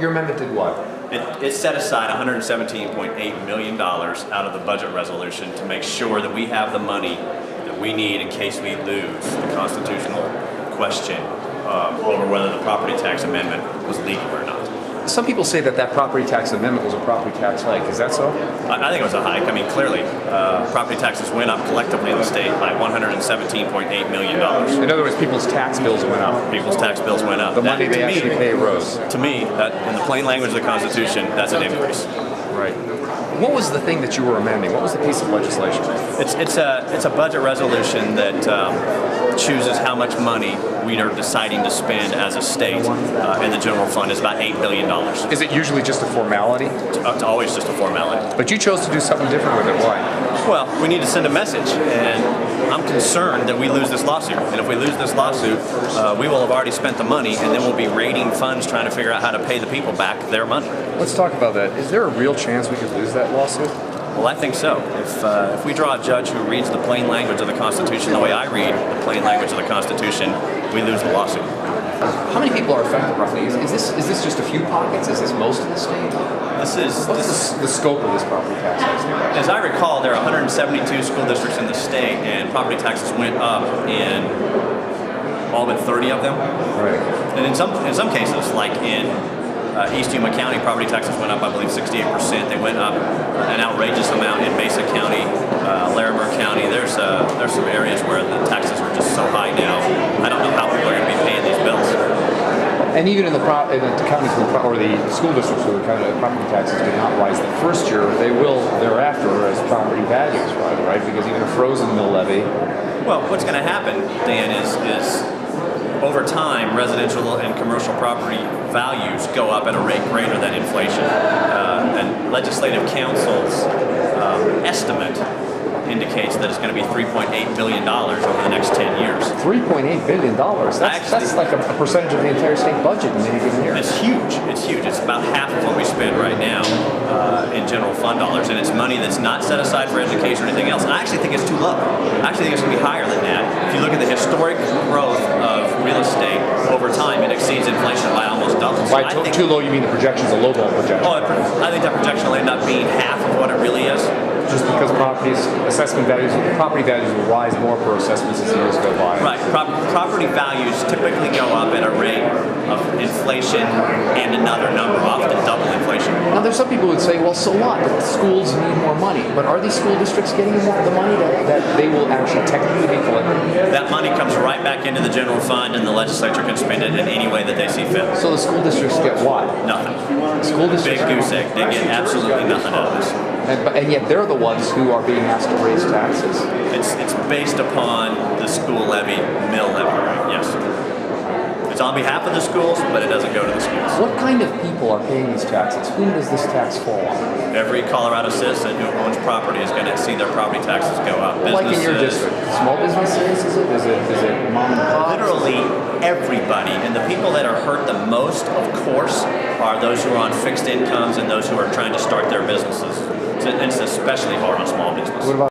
your amendment did what? It set aside $117.8 million out of the budget resolution to make sure that we have the money that we need in case we lose the constitutional question over whether the property tax amendment was legal or not. Some people say that that property tax amendment was a property tax hike. Is that so? I think it was a hike. I mean, clearly, property taxes went up collectively in the state by $117.8 million. In other words, people's tax bills went up. People's tax bills went up. The money they actually pay rose. To me, in the plain language of the Constitution, that's an increase. Right. What was the thing that you were amending? What was the piece of legislation? It's a budget resolution that chooses how much money we are deciding to spend as a state in the general fund. Is about $8 billion. Is it usually just a formality? It's always just a formality. But you chose to do something different with it. Why? Well, we need to send a message, and I'm concerned that we lose this lawsuit. And if we lose this lawsuit, we will have already spent the money, and then we'll be raiding funds trying to figure out how to pay the people back their money. Let's talk about that. Is there a real chance we could lose that lawsuit? Well, I think so. If we draw a judge who reads the plain language of the Constitution the way I read the plain language of the Constitution, we lose the lawsuit. How many people are affected roughly? Is this just a few pockets? Is this most of the state? What's the scope of this property tax? As I recall, there are 172 school districts in the state, and property taxes went up in all but 30 of them. Right. And in some cases, like in East Yuma County, property taxes went up, I believe, 68%. They went up an outrageous amount in Mesa County, Larimer County. There's some areas where the taxes are just so high now. I don't know how people are going to be paying these bills. And even in the counties or the school districts where the property taxes did not rise the first year, they will thereafter as property values rise, right? Because even a frozen mill levy. Well, what's going to happen, Dan, is over time, residential and commercial property values go up at a rate greater than inflation. And Legislative Council's estimate indicates that it's going to be $3.8 billion over the next 10 years. $3.8 billion? That's like a percentage of the entire state budget in any given year. It's huge. It's huge. It's about half of what we spend right now in general fund dollars, and it's money that's not set aside for education or anything else. And I actually think it's too low. I actually think it's going to be higher than that. If you look at the historic growth of real estate over time, it exceeds inflation by almost double. By too low, you mean the projection's a lowball projection? Oh, I think that projection will end up being half of what it really is. Just because property values will rise more per assessments as years go by. Right. Property values typically go up at a rate of inflation and another number, often double inflation. Now, there's some people who would say, well, so what? The schools need more money. But are these school districts getting the money that they will actually technically be collecting? That money comes right back into the general fund, and the legislature can spend it in any way that they see fit. So the school districts get what? Nothing. School districts Big goose egg. They get absolutely nothing out of this. And yet they're the ones who are being asked to raise taxes. It's based upon the school levy, mill levy, yes. It's on behalf of the schools, but it doesn't go to the schools. What kind of people are paying these taxes? Whom does this tax fall on? Every Colorado citizen who owns property is going to see their property taxes go up. Like in your district? Small businesses? Is it mom and pop? Literally everybody. And the people that are hurt the most, of course, are those who are on fixed incomes and those who are trying to start their businesses. It's especially hard on small business. What about